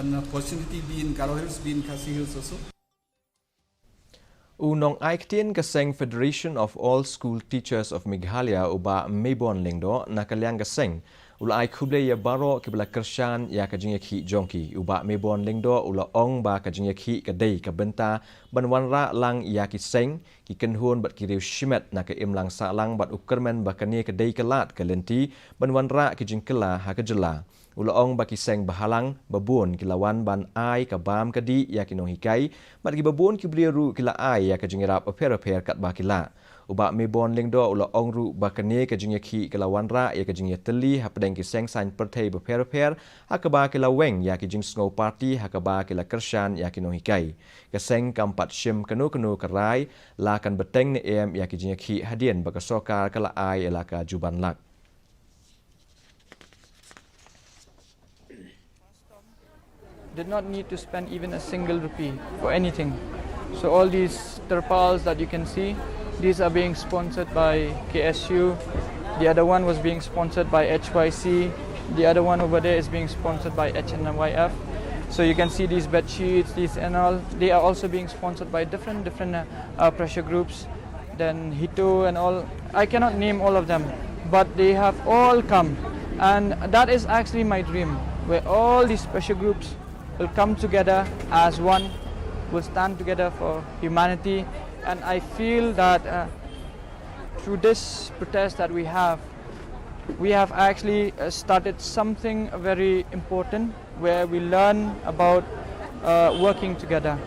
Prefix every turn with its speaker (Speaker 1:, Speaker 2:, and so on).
Speaker 1: an opportunity be in Baroh Hills, be in Khasi Hills also.
Speaker 2: Unong Aiktin Kaseng Federation of All School Teachers of Meghalaya uba Mebon Lingdo nakaliang Kaseng ulai Khublei ya Baroh kibla Kershan ya kajingeki jongki uba Mebon Lingdo ula ong ba kajingeki kadai kabenta banwanra lang ya kiseng ki kenhun bat kiriu shimet na ke imlang sa lang bat ukermen bakani kadai kelat kalenti banwanra ki jingkela ha kejela Ulaong baki seng bahalang babun kilawan ban ai kabam kadi ya kinong hikai mat ki babun ki bliru kila ai ya kajingirap aper kat bakila uba mebon lingdo ulaong ru bakane kajingeki kilawan ra ya kajingya teli hapdeng ki seng Sain Pyrthei aper hakaba kila weng ya ki jingsngo party hakaba kila kershan ya kinong hikai keseng kampat shim kanu kerai lakan beteng ne em ya ki jingeki hadien bakasokar kala ai elaka juban lak
Speaker 3: did not need to spend even a single rupee for anything. So all these terpals that you can see, these are being sponsored by KSU. The other one was being sponsored by HYC. The other one over there is being sponsored by HNYF. So you can see these bed sheets, these and all. They are also being sponsored by different pressure groups. Then Hito and all. I cannot name all of them, but they have all come, and that is actually my dream, where all these pressure groups will come together as one, will stand together for humanity. And I feel that through this protest that we have actually started something very important, where we learn about working together.